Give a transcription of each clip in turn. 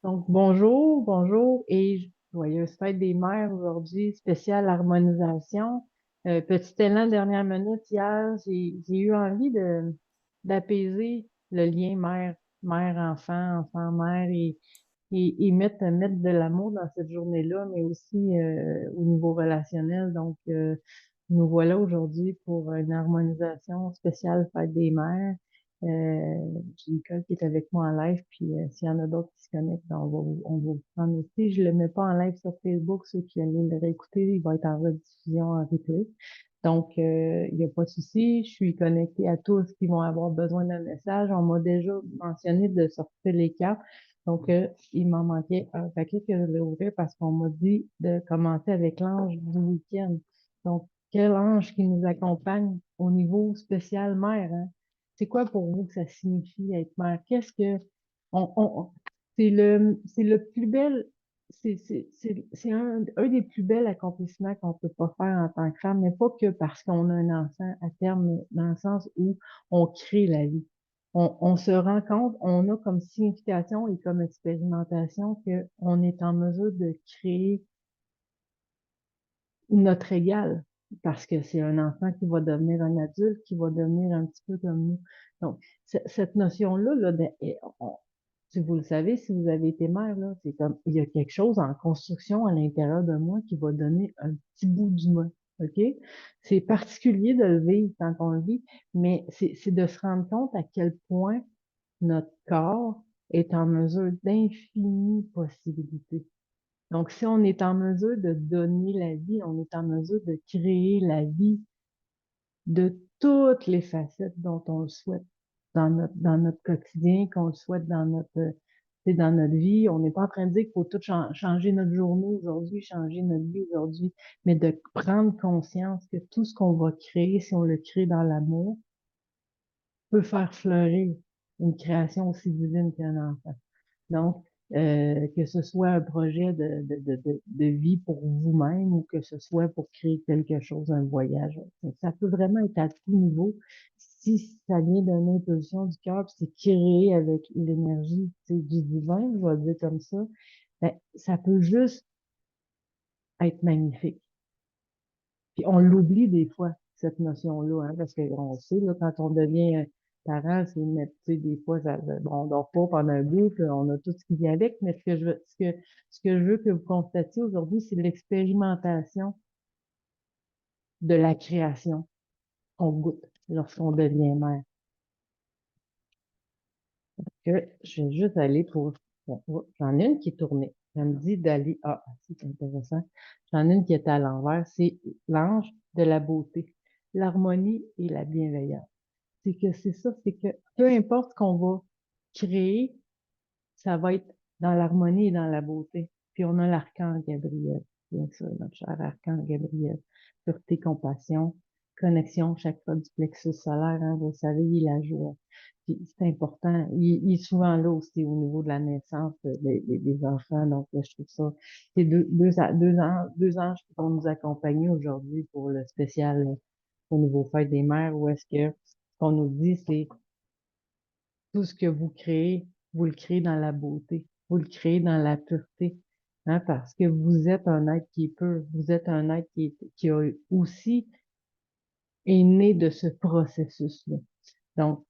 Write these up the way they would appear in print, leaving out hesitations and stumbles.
Donc, bonjour, bonjour et joyeuse fête des mères aujourd'hui, spéciale harmonisation. Petit élan de dernière minute hier, j'ai eu envie d'apaiser le lien mère-enfant, enfant-mère et mettre de l'amour dans cette journée-là, mais aussi au niveau relationnel. Donc, nous voilà aujourd'hui pour une harmonisation spéciale fête des mères. J'ai Nicole qui est avec moi en live, puis s'il y en a d'autres qui se connectent, ben, on va vous prendre aussi. Je le mets pas en live sur Facebook, ceux qui allaient le réécouter, il va être en rediffusion en replay. Donc, il n'y a pas de souci. Je suis connectée à tous qui vont avoir besoin d'un message. On m'a déjà mentionné de sortir les cartes. Donc, il m'en manquait un paquet que je vais ouvrir parce qu'on m'a dit de commencer avec l'ange du week-end. Donc, quel ange qui nous accompagne au niveau spécial mère, hein? C'est quoi pour vous que ça signifie être mère? Qu'est-ce que c'est le plus bel c'est un des plus bels accomplissements qu'on peut pas faire en tant que femme, mais pas que parce qu'on a un enfant à terme, mais dans le sens où on crée la vie. On se rend compte, on a comme signification et comme expérimentation que on est en mesure de créer notre égal, parce que c'est un enfant qui va devenir un adulte, qui va devenir un petit peu comme nous. Donc, cette notion-là, là, si vous le savez, si vous avez été mère, là, c'est comme, il y a quelque chose en construction à l'intérieur de moi qui va donner un petit bout d'humain. OK? C'est particulier de le vivre quand on le vit, mais c'est de se rendre compte à quel point notre corps est en mesure d'infinies possibilités. Donc, si on est en mesure de donner la vie, on est en mesure de créer la vie de toutes les facettes dont on le souhaite dans notre quotidien, qu'on le souhaite dans notre vie. On n'est pas en train de dire qu'il faut tout changer notre journée aujourd'hui, changer notre vie aujourd'hui, mais de prendre conscience que tout ce qu'on va créer, si on le crée dans l'amour, peut faire fleurir une création aussi divine qu'un enfant. Donc, que ce soit un projet de vie pour vous-même ou que ce soit pour créer quelque chose, un voyage. Ça peut vraiment être à tout niveau. Si ça vient d'une impulsion du cœur, puis c'est créé avec l'énergie, tu sais, du divin, je vais le dire comme ça, ben, ça peut juste être magnifique. Puis on l'oublie des fois, cette notion-là, hein, parce qu'on sait, là, quand on devient parent, c'est mettre, tu sais, des fois, bon, on dort pas pendant un bout, puis on a tout ce qui vient avec, mais ce que je veux que vous constatiez aujourd'hui, c'est l'expérimentation de la création qu'on goûte lorsqu'on devient mère. Que je vais juste aller pour, bon, j'en ai une qui est tournée. Ça me dit d'aller, c'est intéressant. J'en ai une qui est à l'envers. C'est l'ange de la beauté, l'harmonie et la bienveillance. C'est que c'est ça, c'est que peu importe ce qu'on va créer, ça va être dans l'harmonie et dans la beauté. Puis on a l'archange Gabriel, bien sûr, notre cher archange Gabriel. Pureté, compassion, connexion, chaque fois du plexus solaire, hein, vous savez, il la joie. Puis c'est important. Il est souvent là aussi au niveau de la naissance des enfants. Donc, là, je trouve ça, c'est deux anges qui vont nous accompagner aujourd'hui pour le spécial au niveau fête des mères, où est-ce que ce qu'on nous dit, c'est tout ce que vous créez, vous le créez dans la beauté, vous le créez dans la pureté, hein, parce que vous êtes un être qui est pur, vous êtes un être qui a aussi est né de ce processus-là. Donc,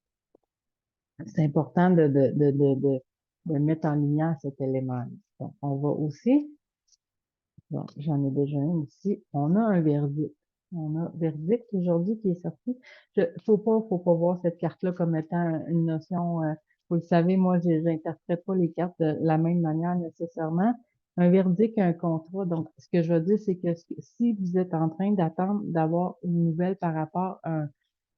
c'est important de mettre en lumière cet élément. Donc, on va aussi, bon, j'en ai déjà un ici, on a un verdict. On a verdict aujourd'hui qui est sorti. Faut pas voir cette carte-là comme étant une notion, vous le savez, moi, j'interprète pas les cartes de la même manière nécessairement. Un verdict, un contrat. Donc, ce que je veux dire, c'est que si vous êtes en train d'attendre d'avoir une nouvelle par rapport à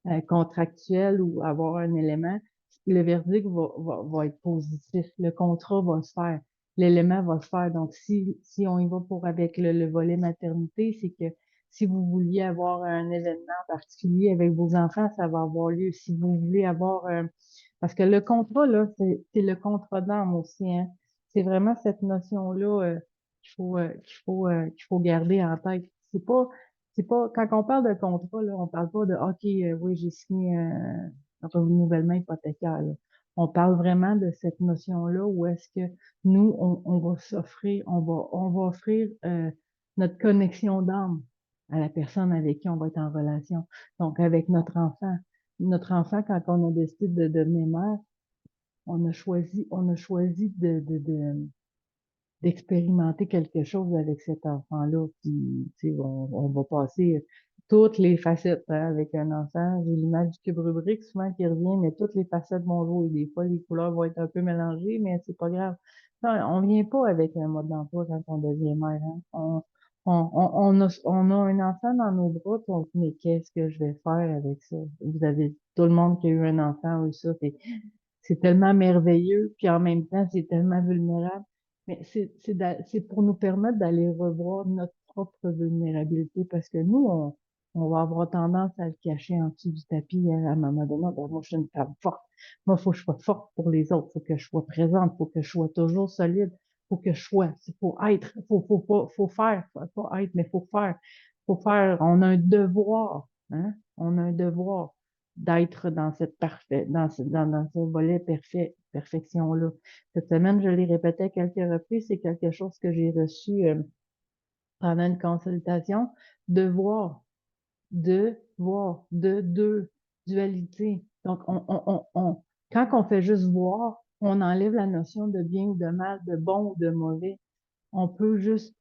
un contractuel ou avoir un élément, le verdict va être positif. Le contrat va se faire. L'élément va se faire. Donc, si on y va pour avec le volet maternité, c'est que si vous vouliez avoir un événement particulier avec vos enfants, ça va avoir lieu. Si vous voulez avoir parce que le contrat, là, c'est le contrat d'âme aussi, hein. C'est vraiment cette notion-là qu'il faut garder en tête. C'est pas, quand on parle de contrat, là, on parle pas de, OK, oui, j'ai signé un renouvellement hypothécaire, là. On parle vraiment de cette notion-là où est-ce que nous, on va s'offrir, on va offrir notre connexion d'âme à la personne avec qui on va être en relation. Donc, avec notre enfant. Notre enfant, quand on a décidé de devenir mère, on a choisi d'expérimenter quelque chose avec cet enfant-là. Puis, tu sais, on va passer toutes les facettes hein, avec un enfant. J'ai l'image du cube rubrique souvent qui revient, mais toutes les facettes vont jouer. Des fois, les couleurs vont être un peu mélangées, mais c'est pas grave. Non, on vient pas avec un mode d'emploi quand on devient mère. Hein. On a un enfant dans nos bras, puis on se dit, mais qu'est-ce que je vais faire avec ça? Vous avez tout le monde qui a eu un enfant ou ça, c'est tellement merveilleux, puis en même temps, c'est tellement vulnérable. Mais c'est pour nous permettre d'aller revoir notre propre vulnérabilité, parce que nous, on va avoir tendance à le cacher en dessous du tapis hein, à un moment donné. Ben, moi, je suis une femme forte. Moi, faut que je sois forte pour les autres. Faut que je sois présente. Faut que je sois toujours solide. Faut que je sois. Faut être. Faut pas, faut faire. Faut pas être, mais faut faire. Faut faire. On a un devoir. Hein? On a un devoir d'être dans cette parfait, dans ce volet perfection-là. Cette semaine, je l'ai répété à quelques reprises, c'est quelque chose que j'ai reçu pendant une consultation. Devoir, deux, dualité. Donc, quand on fait juste voir, on enlève la notion de bien ou de mal, de bon ou de mauvais. On peut juste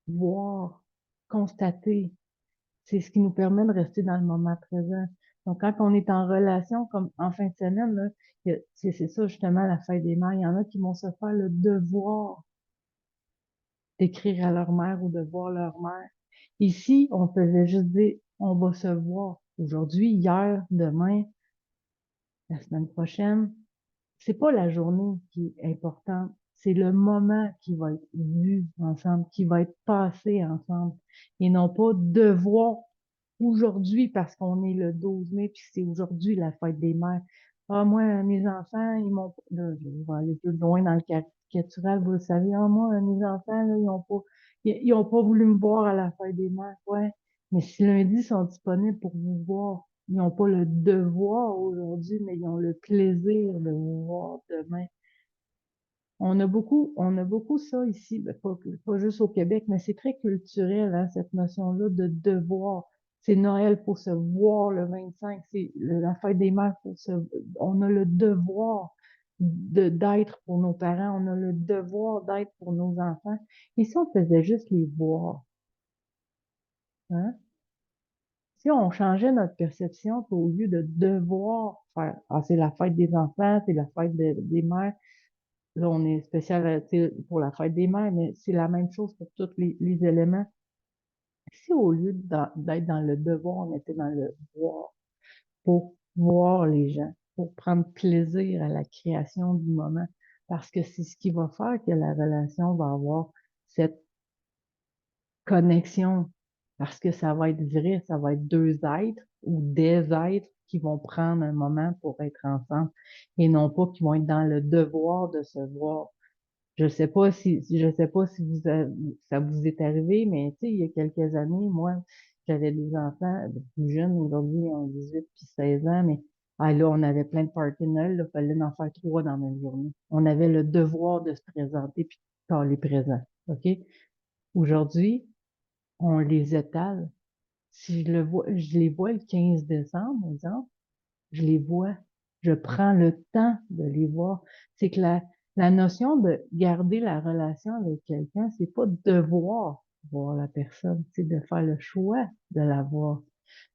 voir, constater, c'est ce qui nous permet de rester dans le moment présent. Donc, quand on est en relation, comme en fin de semaine, là, c'est ça justement la fête des mères. Il y en a qui vont se faire le devoir d'écrire à leur mère ou de voir leur mère. Ici, on faisait juste dire, on va se voir aujourd'hui, hier, demain, la semaine prochaine. C'est pas la journée qui est importante, c'est le moment qui va être vu ensemble, qui va être passé ensemble, et non pas devoir aujourd'hui parce qu'on est le 12 mai puis c'est aujourd'hui la fête des mères. Ah, moi, mes enfants, ils m'ont, là, je vais aller plus loin dans le caricatural, vous le savez. Ah, moi, mes enfants, là, ils ont pas voulu me voir à la fête des mères. Ouais. Mais si lundi, ils sont disponibles pour vous voir, ils n'ont pas le devoir aujourd'hui, mais ils ont le plaisir de vous voir demain. On a beaucoup ça ici, ben, pas juste au Québec, mais c'est très culturel, hein, cette notion-là de devoir. C'est Noël, faut se voir le 25, c'est la fête des mères, on a le devoir d'être pour nos parents, on a le devoir d'être pour nos enfants. Ici, on faisait juste les voir, hein. Si on changeait notre perception, puis au lieu de devoir faire, ah, c'est la fête des enfants, c'est la fête des mères, là, on est spécial tu sais, pour la fête des mères, mais c'est la même chose pour tous les éléments. Si au lieu d'être dans le devoir, on était dans le voir, pour voir les gens, pour prendre plaisir à la création du moment, parce que c'est ce qui va faire que la relation va avoir cette connexion, parce que ça va être vrai, ça va être deux êtres ou des êtres qui vont prendre un moment pour être ensemble et non pas qui vont être dans le devoir de se voir. Je sais pas si ça vous est arrivé, mais tu sais, il y a quelques années, moi, j'avais des enfants plus jeunes, aujourd'hui, ils ont 18 puis 16 ans, mais ah, là, on avait plein de parties de Noël, il fallait en faire trois dans la même journée. On avait le devoir de se présenter puis de les présents. OK? Aujourd'hui, on les étale. Si je les vois le 15 décembre, par exemple, je les vois. Je prends le temps de les voir. C'est que la notion de garder la relation avec quelqu'un, c'est pas de devoir voir la personne, c'est de faire le choix de la voir.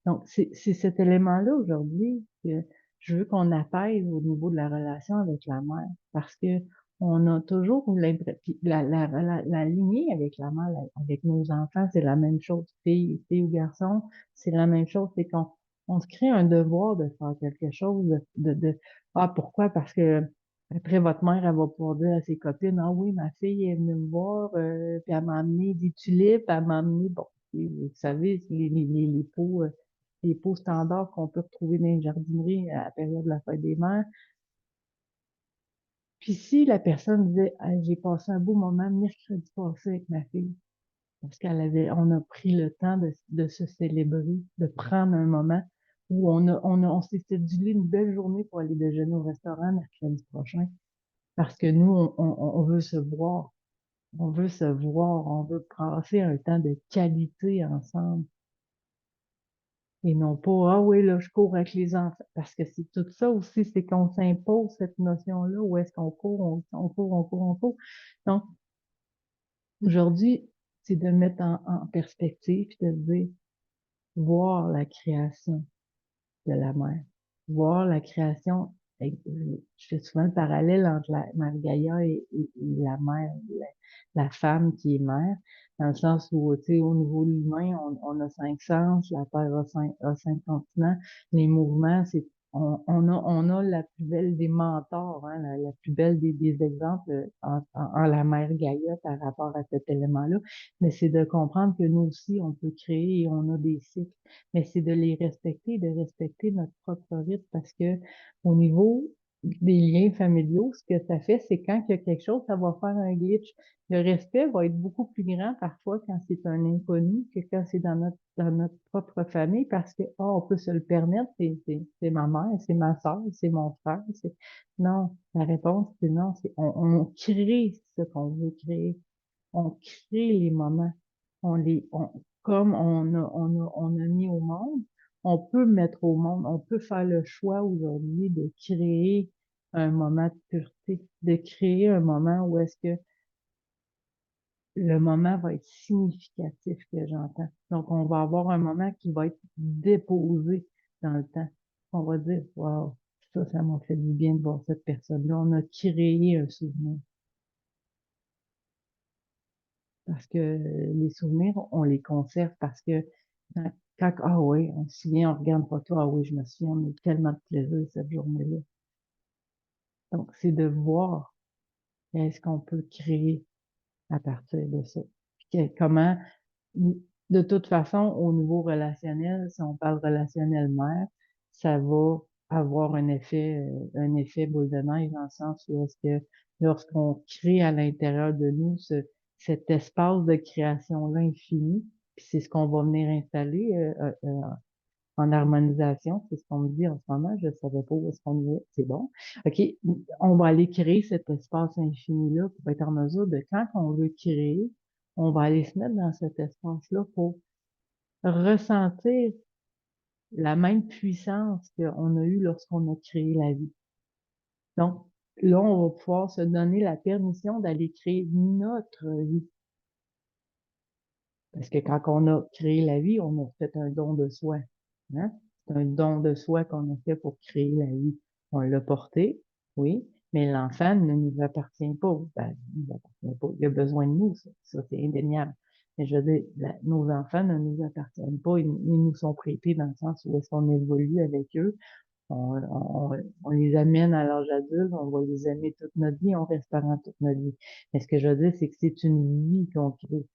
Donc, c'est cet élément-là aujourd'hui que je veux qu'on apaise au niveau de la relation avec la mère, parce que on a toujours l'impression, la lignée avec la mère, avec nos enfants, c'est la même chose, fille ou garçon, c'est la même chose, c'est qu'on se crée un devoir de faire quelque chose, ah, pourquoi? Parce que après, votre mère, elle va pouvoir dire à ses copines, ah oui, ma fille est venue me voir, puis elle m'a amené des tulipes, elle m'a amené, bon, et vous savez, les pots standards qu'on peut retrouver dans les jardineries à la période de la fête des mères. Puis si la personne disait, ah, j'ai passé un beau moment mercredi passé avec ma fille, parce on a pris le temps de se célébrer, de prendre un moment où on s'est cédulé une belle journée pour aller déjeuner au restaurant mercredi prochain. Parce que nous, on veut se voir. On veut se voir. On veut passer un temps de qualité ensemble. Et non pas, ah oui, là, je cours avec les enfants. Parce que c'est tout ça aussi, c'est qu'on s'impose cette notion-là. Où est-ce qu'on court, on court, on court, on court. Donc, aujourd'hui, c'est de mettre en perspective et de dire, voir la création de la mère. Voir la création, je fais souvent le parallèle entre la mère Gaïa et la mère, la femme qui est mère, dans le sens où, tu sais, au niveau de l'humain, on a 5 sens, la Terre a cinq continents, les mouvements, on a la plus belle des mentors, hein, la plus belle des exemples en la mère Gaïa par rapport à cet élément-là, mais c'est de comprendre que nous aussi, on peut créer et on a des cycles, mais c'est de les respecter, de respecter notre propre rythme parce que au niveau des liens familiaux, ce que ça fait, c'est quand il y a quelque chose, ça va faire un glitch. Le respect va être beaucoup plus grand parfois quand c'est un inconnu que quand c'est dans notre propre famille parce que, on peut se le permettre, c'est ma mère, c'est ma soeur, c'est mon frère, non. La réponse, c'est non, on crée ce qu'on veut créer. On crée les moments. Comme on a mis au monde, on peut mettre au monde, on peut faire le choix aujourd'hui de créer un moment de pureté, de créer un moment où est-ce que le moment va être significatif que j'entends. Donc, on va avoir un moment qui va être déposé dans le temps. On va dire, wow, ça m'a fait du bien de voir cette personne-là. On a créé un souvenir. Parce que les souvenirs, on les conserve parce que ah oui, on se souvient, on regarde une photo, ah oui, je me souviens, on a eu tellement de plaisir cette journée-là. Donc, c'est de voir qu'est-ce qu'on peut créer à partir de ça. Puis comment, de toute façon, au niveau relationnel, si on parle relationnel mère, ça va avoir un effet boule de neige dans le sens où est-ce que lorsqu'on crée à l'intérieur de nous cet espace de création-là infini, puis c'est ce qu'on va venir installer en harmonisation, c'est ce qu'on me dit en ce moment, je ne savais pas où est-ce qu'on est, c'est bon. OK, on va aller créer cet espace infini-là pour être en mesure de, quand on veut créer, on va aller se mettre dans cet espace-là pour ressentir la même puissance qu'on a eue lorsqu'on a créé la vie. Donc, là, on va pouvoir se donner la permission d'aller créer notre vie. Parce que quand on a créé la vie, on a fait un don de soi. Hein? C'est un don de soi qu'on a fait pour créer la vie. On l'a porté, oui, mais l'enfant ne nous appartient pas. Ben, il nous appartient pas. Il a besoin de nous, ça c'est indéniable. Mais je veux dire, nos enfants ne nous appartiennent pas. Ils nous sont prêtés dans le sens où est-ce qu'on évolue avec eux. On les amène à l'âge adulte, on va les aimer toute notre vie, on reste parents toute notre vie. Mais ce que je veux dire, c'est que c'est une vie qu'on crée.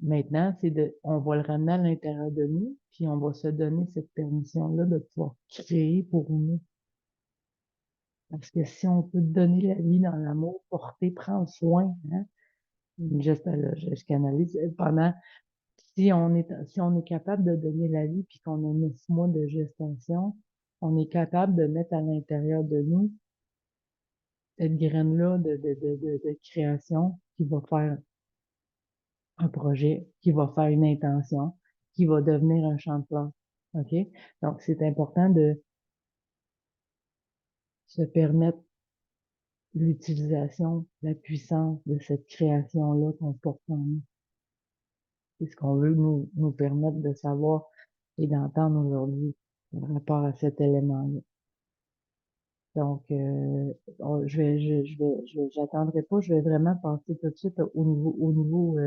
Maintenant, on va le ramener à l'intérieur de nous, puis on va se donner cette permission-là de pouvoir créer pour nous. Parce que si on peut donner la vie dans l'amour, porter, prendre soin, hein, juste là, je canalise pendant, si on est capable de donner la vie, puis qu'on a 9 mois de gestation, on est capable de mettre à l'intérieur de nous cette graine-là de création qui va faire un projet, qui va faire une intention, qui va devenir un champ de plante. OK? Donc, c'est important de se permettre l'utilisation, la puissance de cette création-là qu'on porte en nous. C'est ce qu'on veut nous permettre de savoir et d'entendre aujourd'hui par rapport à cet élément-là. Donc, j'attendrai pas, je vais vraiment passer tout de suite au niveau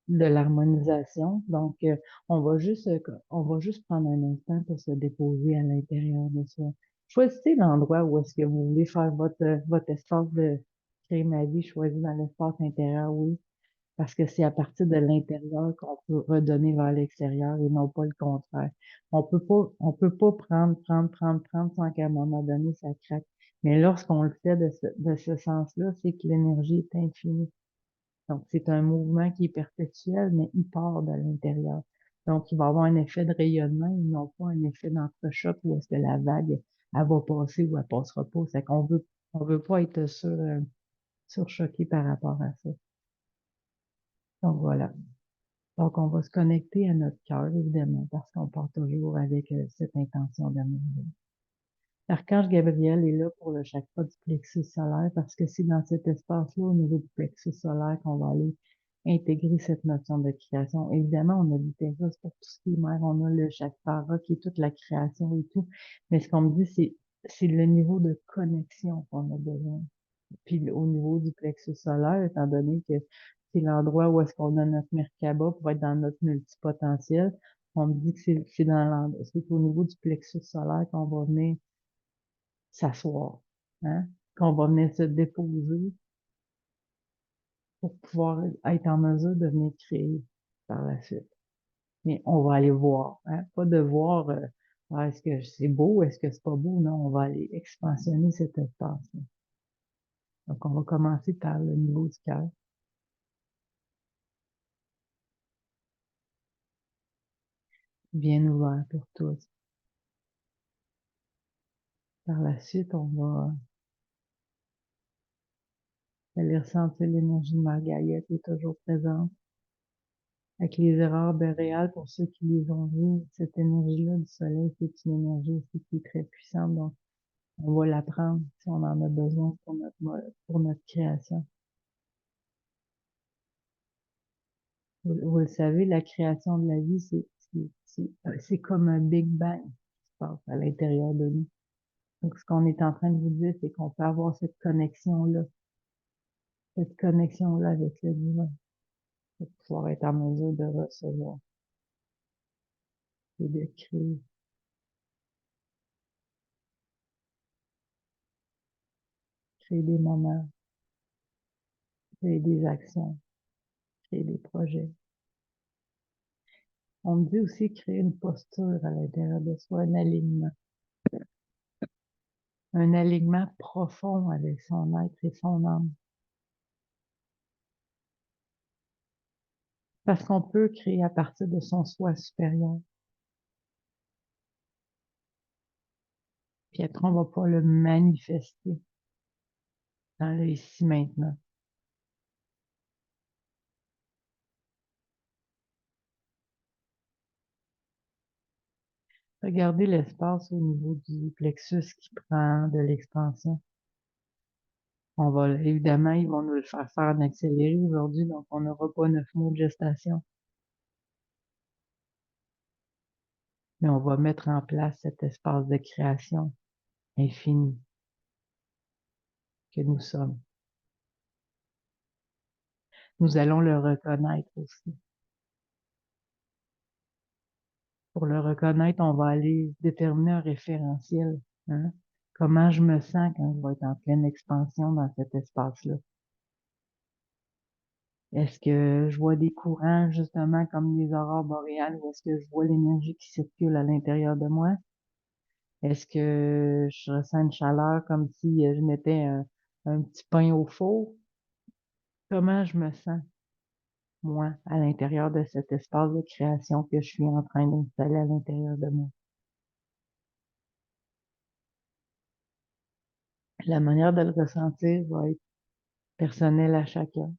de l'harmonisation. Donc, on va juste prendre un instant pour se déposer à l'intérieur de soi. Choisissez l'endroit où est-ce que vous voulez faire votre espace de créer ma vie. Choisissez dans l'espace intérieur, oui, parce que c'est à partir de l'intérieur qu'on peut redonner vers l'extérieur et non pas le contraire. On peut pas prendre sans qu'à un moment donné, ça craque. Mais lorsqu'on le fait de ce sens-là, c'est que l'énergie est infinie. Donc, c'est un mouvement qui est perpétuel, mais il part de l'intérieur. Donc, il va y avoir un effet de rayonnement et non pas un effet d'entrechoc où est-ce que la vague, elle va passer ou elle passera pas. C'est on veut pas être surchoqué par rapport à ça. Donc, voilà. Donc, on va se connecter à notre cœur, évidemment, parce qu'on part toujours avec cette intention d'amour. L'archange Gabriel est là pour le chakra du plexus solaire parce que c'est dans cet espace-là, au niveau du plexus solaire, qu'on va aller intégrer cette notion de création. Évidemment, on a du Texas pour tout ce qui est mère, on a le chakra qui est toute la création et tout. Mais ce qu'on me dit, c'est le niveau de connexion qu'on a besoin. Puis au niveau du plexus solaire, étant donné que c'est l'endroit où est-ce qu'on a notre Merkaba pour être dans notre multipotentiel, on me dit que c'est dans l'endroit, c'est au niveau du plexus solaire qu'on va venir s'asseoir, hein, qu'on va venir se déposer pour pouvoir être en mesure de venir créer par la suite. Mais on va aller voir, hein, pas de voir est-ce que c'est beau, est-ce que c'est pas beau, non, on va aller expansionner cet espace-là. Donc, on va commencer par le niveau du cœur, bien ouvert pour tous. Par la suite, on va aller ressentir l'énergie de Margaïa qui est toujours présente, avec les erreurs boréales pour ceux qui les ont vues. Cette énergie-là du soleil, c'est une énergie aussi qui est très puissante, donc on va la prendre si on en a besoin pour notre création. Vous le savez, la création de la vie, c'est comme un Big Bang qui se passe à l'intérieur de nous. Donc, ce qu'on est en train de vous dire, c'est qu'on peut avoir cette connexion-là avec le divin, pour pouvoir être en mesure de recevoir et de créer des moments, créer des actions, créer des projets. On me dit aussi créer une posture à l'intérieur de soi, un alignement profond avec son être et son âme. Parce qu'on peut créer à partir de son soi supérieur. Puis après, on va pas le manifester dans le ici maintenant. Regardez l'espace au niveau du plexus qui prend de l'expansion. Évidemment, ils vont nous le faire en accéléré aujourd'hui, donc on n'aura pas 9 mois de gestation. Mais on va mettre en place cet espace de création infini que nous sommes. Nous allons le reconnaître aussi. Pour le reconnaître, on va aller déterminer un référentiel, hein. Comment je me sens quand je vais être en pleine expansion dans cet espace-là? Est-ce que je vois des courants, justement, comme les aurores boréales, ou est-ce que je vois l'énergie qui circule à l'intérieur de moi? Est-ce que je ressens une chaleur comme si je mettais un petit pain au four? Comment je me sens, moi, à l'intérieur de cet espace de création que je suis en train d'installer à l'intérieur de moi? La manière de le ressentir va être personnelle à chacun.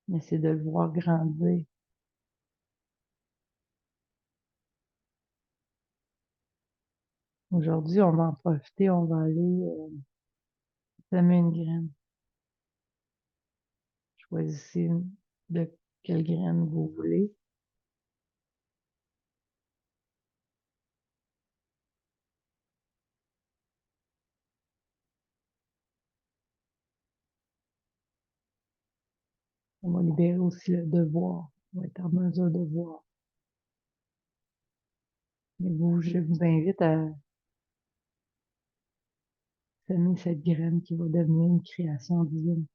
Mais c'est de le voir grandir. Aujourd'hui, on va en profiter, on va aller semer une graine. Choisissez de quelle graine vous voulez. On va libérer aussi le devoir. On va être en mesure de voir. Mais je vous invite à semer cette graine qui va devenir une création divine.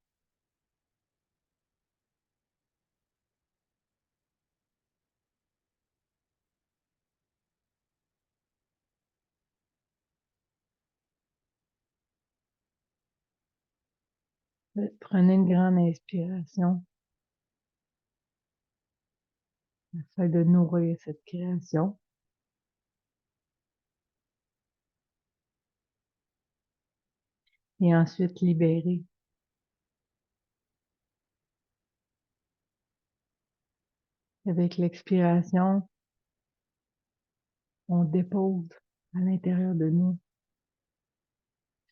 Prenez une grande inspiration. afin de nourrir cette création. Et ensuite libérer. Avec l'expiration, on dépose à l'intérieur de nous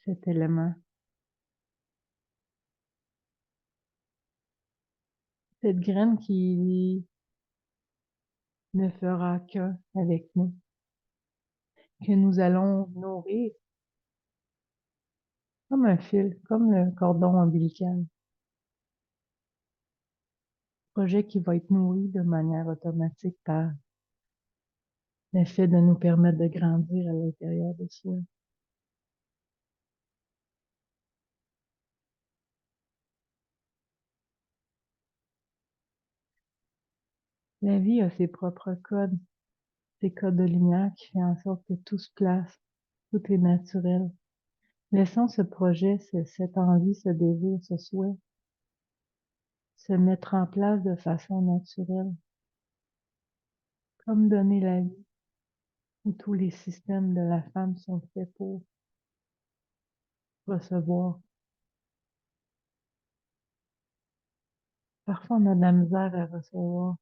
cet élément, cette graine qui ne fera qu'un avec nous, que nous allons nourrir comme un fil, comme le cordon ombilical. Projet qui va être nourri de manière automatique par le fait de nous permettre de grandir à l'intérieur de soi. La vie a ses propres codes, ses codes de lumière qui fait en sorte que tout se place, tout est naturel. Laissons ce projet, cette envie, ce désir, ce souhait se mettre en place de façon naturelle, comme donner la vie, où tous les systèmes de la femme sont faits pour recevoir. Parfois, on a de la misère à recevoir,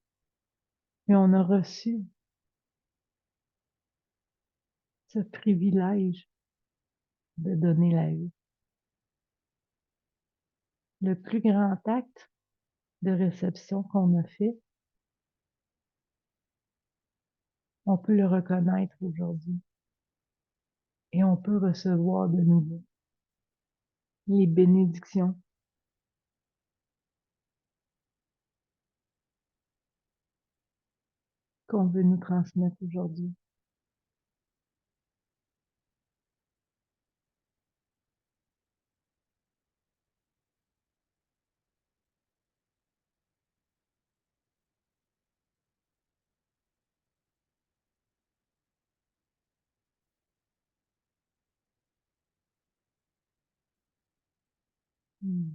mais on a reçu ce privilège de donner la vie. Le plus grand acte de réception qu'on a fait, on peut le reconnaître aujourd'hui et on peut recevoir de nouveau les bénédictions qu'on veut nous transmettre aujourd'hui. Hmm.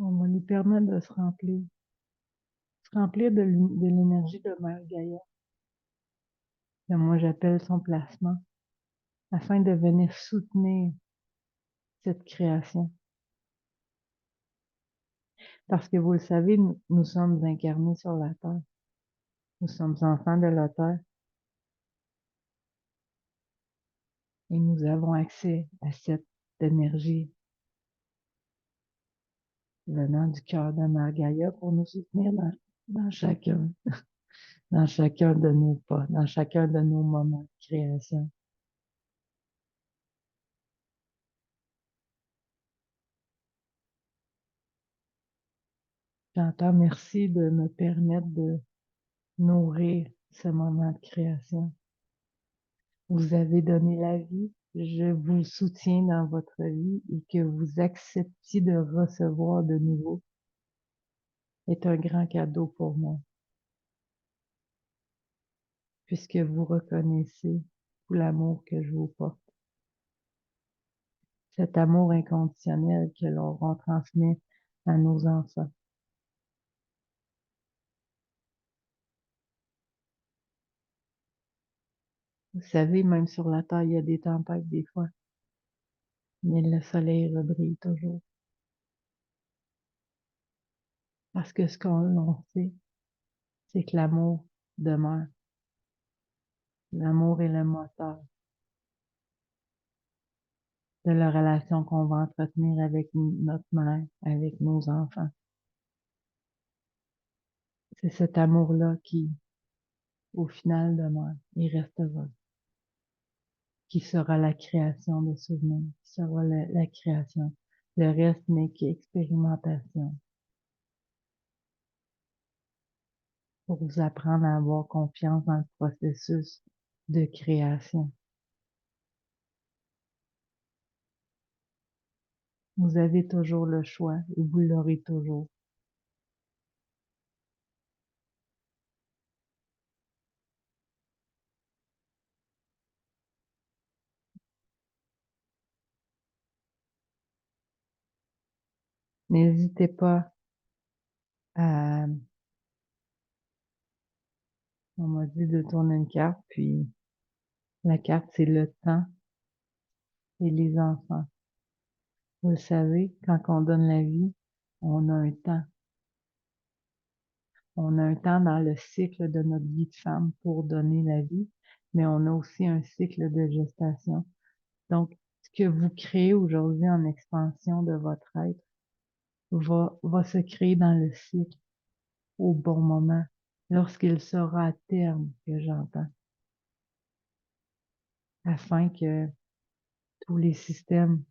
On va lui permettre de se remplir de l'énergie de Mère Gaïa, que moi j'appelle son placement, afin de venir soutenir cette création. Parce que vous le savez, nous sommes incarnés sur la Terre. Nous sommes enfants de la Terre et nous avons accès à cette énergie venant du cœur de Mère Gaïa pour nous soutenir dans dans chacun de nos pas, dans chacun de nos moments de création. J'entends merci de me permettre de nourrir ce moment de création. Vous avez donné la vie, je vous soutiens dans votre vie et que vous acceptiez de recevoir de nouveau est un grand cadeau pour moi, puisque vous reconnaissez tout l'amour que je vous porte. Cet amour inconditionnel que l'on transmet à nos enfants. Vous savez, même sur la terre, il y a des tempêtes des fois, mais le soleil rebrille toujours. Parce que ce qu'on sait, c'est que l'amour demeure. L'amour est le moteur de la relation qu'on va entretenir avec notre mère, avec nos enfants. C'est cet amour-là qui, au final, demeure et restera, qui sera la création de souvenirs, qui sera la création. Le reste n'est qu'expérimentation pour vous apprendre à avoir confiance dans le processus de création. Vous avez toujours le choix et vous l'aurez toujours. N'hésitez pas à, on m'a dit de tourner une carte, puis la carte, c'est le temps et les enfants. Vous le savez, quand on donne la vie, on a un temps. On a un temps dans le cycle de notre vie de femme pour donner la vie, mais on a aussi un cycle de gestation. Donc, ce que vous créez aujourd'hui en expansion de votre être va se créer dans le cycle au bon moment, lorsqu'il sera à terme, que j'entends, afin que tous les systèmes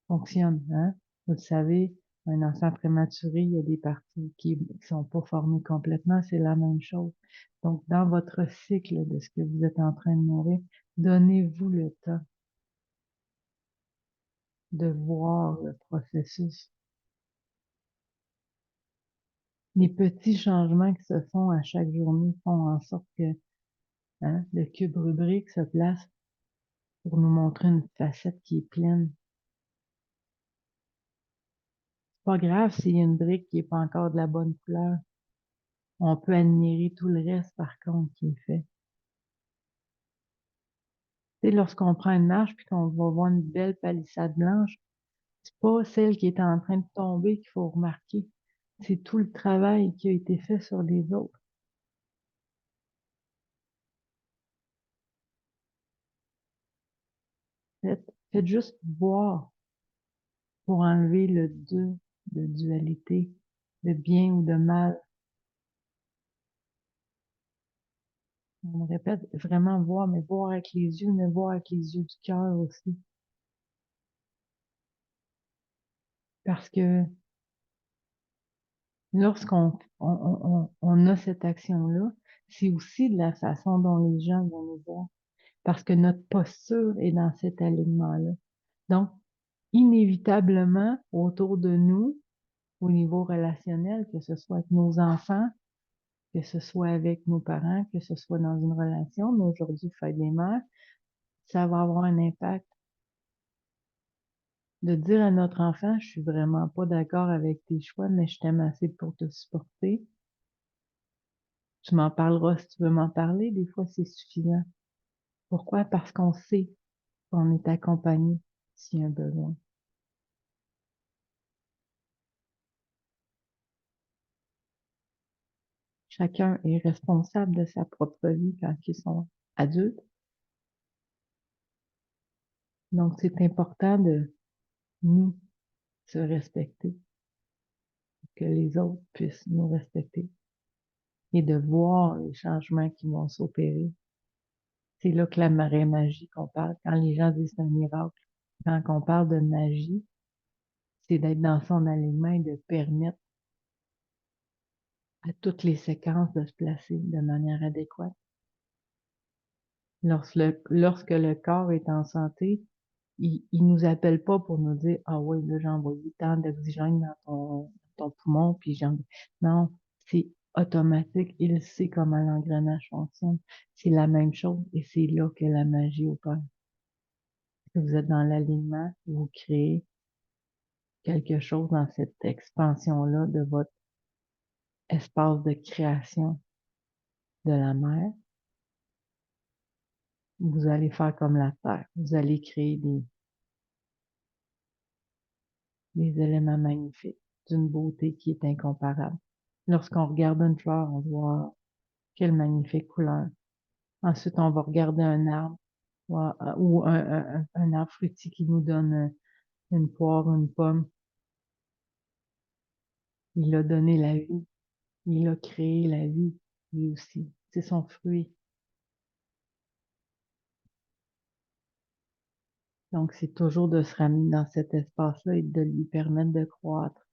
fonctionnent, hein? Vous le savez, un enfant prématuré, il y a des parties qui sont pas formées complètement, c'est la même chose. Donc, dans votre cycle de ce que vous êtes en train de nourrir, donnez-vous le temps de voir le processus. Les petits changements qui se font à chaque journée font en sorte que, hein, le cube rubrique se place pour nous montrer une facette qui est pleine. C'est pas grave s'il y a une brique qui est pas encore de la bonne couleur. On peut admirer tout le reste, par contre, qui est fait. Tu sais, lorsqu'on prend une marche puis qu'on va voir une belle palissade blanche, c'est pas celle qui est en train de tomber qu'il faut remarquer. C'est tout le travail qui a été fait sur les autres. Faites juste voir pour enlever le deux de dualité, de bien ou de mal. On me répète, vraiment voir, mais voir avec les yeux, mais voir avec les yeux du cœur aussi. Parce que lorsqu'on on a cette action-là, c'est aussi de la façon dont les gens vont nous voir. Parce que notre posture est dans cet alignement-là. Donc, inévitablement, autour de nous, au niveau relationnel, que ce soit avec nos enfants, que ce soit avec nos parents, que ce soit dans une relation, mais aujourd'hui, fête des mères, ça va avoir un impact. De dire à notre enfant, je suis vraiment pas d'accord avec tes choix, mais je t'aime assez pour te supporter. Tu m'en parleras si tu veux m'en parler. Des fois, c'est suffisant. Pourquoi? Parce qu'on sait qu'on est accompagné s'il y a un besoin. Chacun est responsable de sa propre vie quand ils sont adultes. Donc, c'est important de nous se respecter, que les autres puissent nous respecter et de voir les changements qui vont s'opérer. C'est là que la marée magie qu'on parle, quand les gens disent c'est un miracle, quand on parle de magie, c'est d'être dans son alignement et de permettre à toutes les séquences de se placer de manière adéquate. Lorsque le corps est en santé, il nous appelle pas pour nous dire, ah oui, là, j'ai envoyé tant d'oxygène dans ton poumon, puis non, c'est automatique. Il sait comment l'engrenage fonctionne. C'est la même chose et c'est là que la magie opère. Si vous êtes dans l'alignement, vous créez quelque chose dans cette expansion-là de votre espace de création de la mer. Vous allez faire comme la terre. Vous allez créer des éléments magnifiques, d'une beauté qui est incomparable. Lorsqu'on regarde une fleur, on voit quelle magnifique couleur. Ensuite, on va regarder un arbre ou un arbre fruitier qui nous donne une poire, une pomme. Il a donné la vie. Il a créé la vie, lui aussi. C'est son fruit. Donc, c'est toujours de se ramener dans cet espace-là et de lui permettre de croître.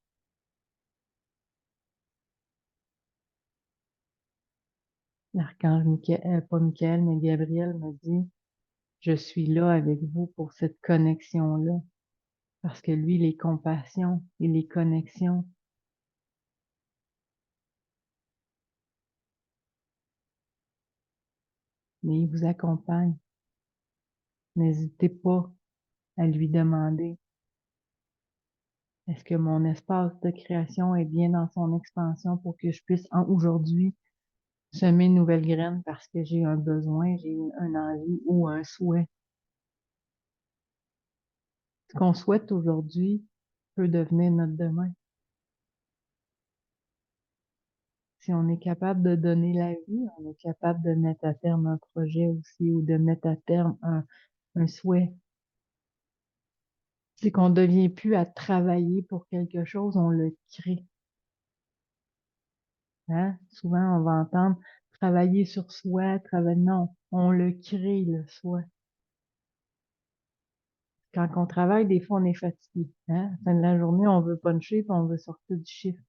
L'archange Michael, pas Michael, mais Gabriel me dit, je suis là avec vous pour cette connexion-là. Parce que lui, les compassions et les connexions, mais il vous accompagne. N'hésitez pas à lui demander Est-ce que mon espace de création est bien dans son expansion pour que je puisse, aujourd'hui, semer une nouvelle graine parce que j'ai un besoin, j'ai un envie ou un souhait? Ce qu'on souhaite aujourd'hui peut devenir notre demain. Si on est capable de donner la vie, on est capable de mettre à terme un projet aussi ou de mettre à terme un souhait. C'est qu'on ne devient plus à travailler pour quelque chose, on le crée. Hein? Souvent, on va entendre travailler sur soi, travailler. Non, on le crée, le soi. Quand on travaille, des fois, on est fatigué. Hein? À la fin de la journée, on veut puncher, puis on veut sortir du chiffre.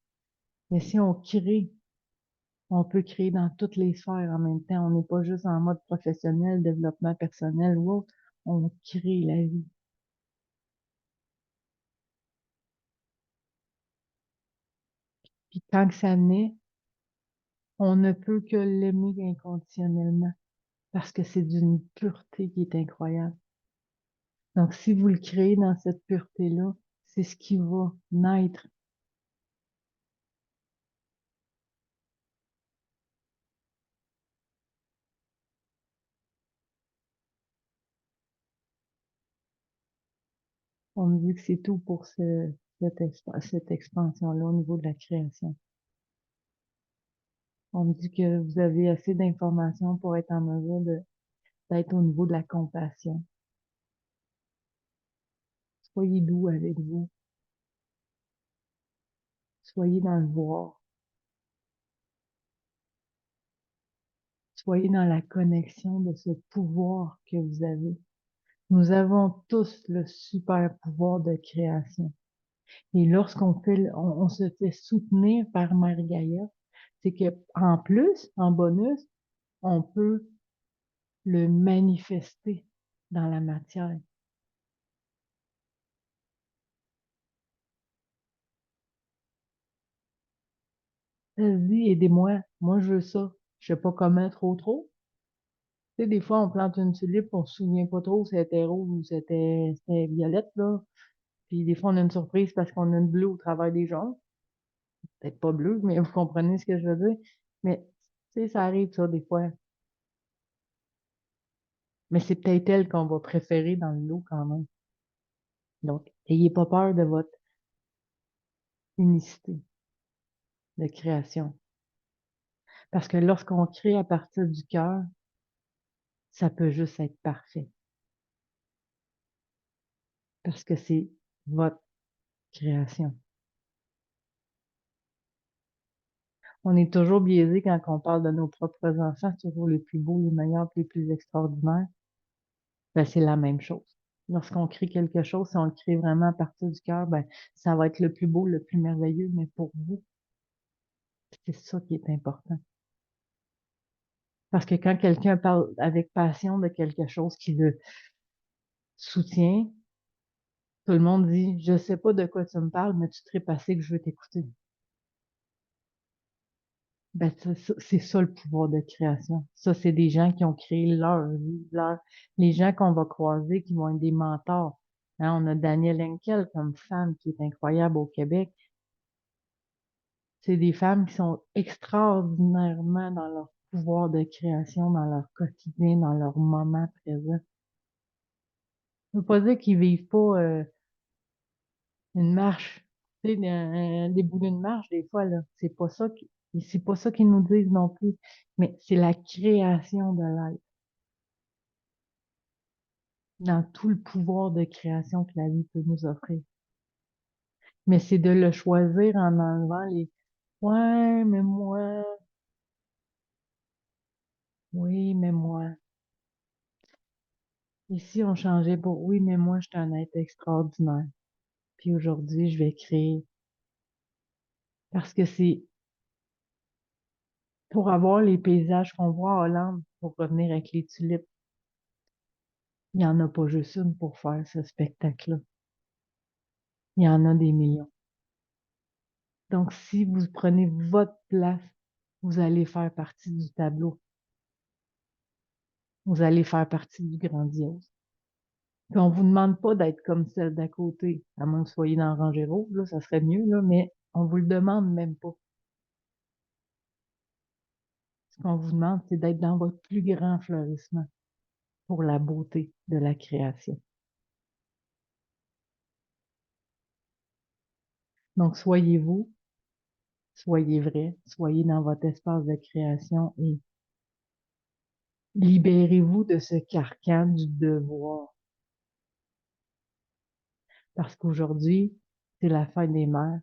Mais si on crée, on peut créer dans toutes les sphères en même temps. On n'est pas juste en mode professionnel, développement personnel ou autre. On crée la vie. Puis quand que ça naît, on ne peut que l'aimer inconditionnellement parce que c'est d'une pureté qui est incroyable. Donc, si vous le créez dans cette pureté-là, c'est ce qui va naître. On me dit que c'est tout pour cette expansion-là au niveau de la création. On me dit que vous avez assez d'informations pour être en mesure d'être au niveau de la compassion. Soyez doux avec vous. Soyez dans le voir. Soyez dans la connexion de ce pouvoir que vous avez. Nous avons tous le super pouvoir de création. Et lorsqu'on fait, on se fait soutenir par Mère Gaïa, c'est que en plus, en bonus, on peut le manifester dans la matière. Vas-y, aidez-moi. Moi, je veux ça. Je sais pas comment trop. Tu sais, des fois, on plante une tulipe, on se souvient pas trop si c'était rose ou si c'était violette, là. Puis des fois, on a une surprise parce qu'on a une bleue au travers des jaunes. Peut-être pas bleu, mais vous comprenez ce que je veux dire. Mais, tu sais, ça arrive, ça, des fois. Mais c'est peut-être elle qu'on va préférer dans le lot quand même. Donc, ayez pas peur de votre unicité de création. Parce que lorsqu'on crée à partir du cœur, ça peut juste être parfait. Parce que c'est votre création. On est toujours biaisé quand on parle de nos propres enfants, c'est toujours les plus beaux, les meilleurs, les plus extraordinaires. Ben, c'est la même chose. Lorsqu'on crée quelque chose, si on le crée vraiment à partir du cœur, ben, ça va être le plus beau, le plus merveilleux, mais pour vous, c'est ça qui est important. Parce que quand quelqu'un parle avec passion de quelque chose qui le soutient, tout le monde dit, je sais pas de quoi tu me parles, mais tu te passé que je veux t'écouter. Ben, c'est ça le pouvoir de création. Ça, c'est des gens qui ont créé leur vie, les gens qu'on va croiser, qui vont être des mentors. Hein, on a Danielle Henkel comme femme qui est incroyable au Québec. C'est des femmes qui sont extraordinairement dans leur pouvoir de création, dans leur quotidien, dans leur moment présent. Je veux pas dire qu'ils vivent pas une marche, tu sais, des bouts d'une marche, des fois, là. C'est pas ça qu'ils nous disent non plus. Mais c'est la création de l'être, dans tout le pouvoir de création que la vie peut nous offrir. Mais c'est de le choisir en enlevant les ouais, mais moi, oui, mais moi. Ici, on changeait pour oui, mais moi, je suis un être extraordinaire. Puis aujourd'hui, je vais créer. Parce que c'est pour avoir les paysages qu'on voit en Hollande, pour revenir avec les tulipes. Il n'y en a pas juste une pour faire ce spectacle-là. Il y en a des millions. Donc, si vous prenez votre place, vous allez faire partie du tableau. Vous allez faire partie du grandiose. Puis on vous demande pas d'être comme celle d'à côté, à moins que vous soyez dans la rangée rouge, là, ça serait mieux, là, mais on vous le demande même pas. Ce qu'on vous demande, c'est d'être dans votre plus grand fleurissement pour la beauté de la création. Donc, soyez vous, soyez vrai, soyez dans votre espace de création et libérez-vous de ce carcan du devoir. Parce qu'aujourd'hui, c'est la fête des mères,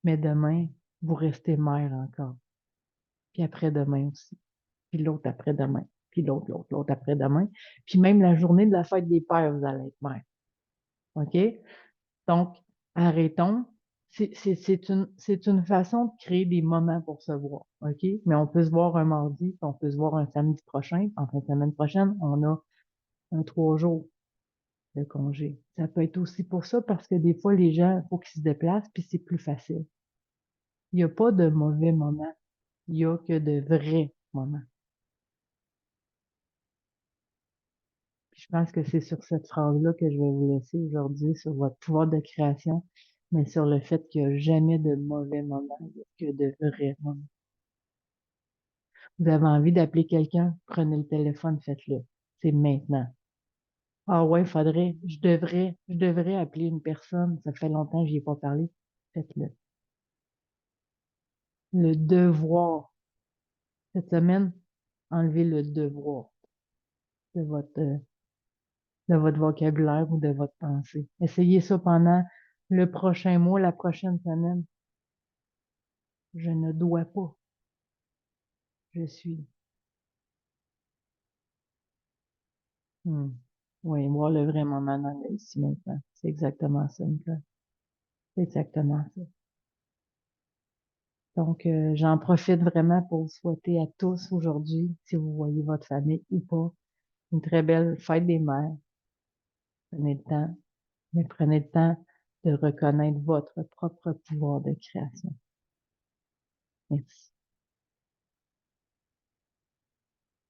mais demain, vous restez mère encore. Puis après-demain aussi. Puis l'autre après-demain. Puis l'autre après-demain. Puis même la journée de la fête des pères, vous allez être mère. OK? Donc, arrêtons. C'est une façon de créer des moments pour se voir. OK? Mais on peut se voir un mardi, puis on peut se voir un samedi prochain. En fin de semaine prochaine, on a un 3 jours de congé. Ça peut être aussi pour ça parce que des fois, les gens, il faut qu'ils se déplacent, puis c'est plus facile. Il n'y a pas de mauvais moments. Il n'y a que de vrais moments. Puis je pense que c'est sur cette phrase-là que je vais vous laisser aujourd'hui, sur votre pouvoir de création, mais sur le fait qu'il n'y a jamais de mauvais moments, il n'y a que de vrais moments. Vous avez envie d'appeler quelqu'un, prenez le téléphone, faites-le. C'est maintenant. Ah ouais, je devrais appeler une personne, ça fait longtemps que j'y ai pas parlé. Faites-le. Le devoir. Cette semaine, enlevez le devoir de votre vocabulaire ou de votre pensée. Essayez ça pendant le prochain mois, la prochaine semaine. Je ne dois pas. Je suis. Hmm. Oui, voir le vrai moment dans le ici maintenant. C'est exactement ça, Nicolas. C'est exactement ça. Donc, j'en profite vraiment pour vous souhaiter à tous aujourd'hui, si vous voyez votre famille ou pas, une très belle fête des mères. Prenez le temps, mais prenez le temps de reconnaître votre propre pouvoir de création. Merci.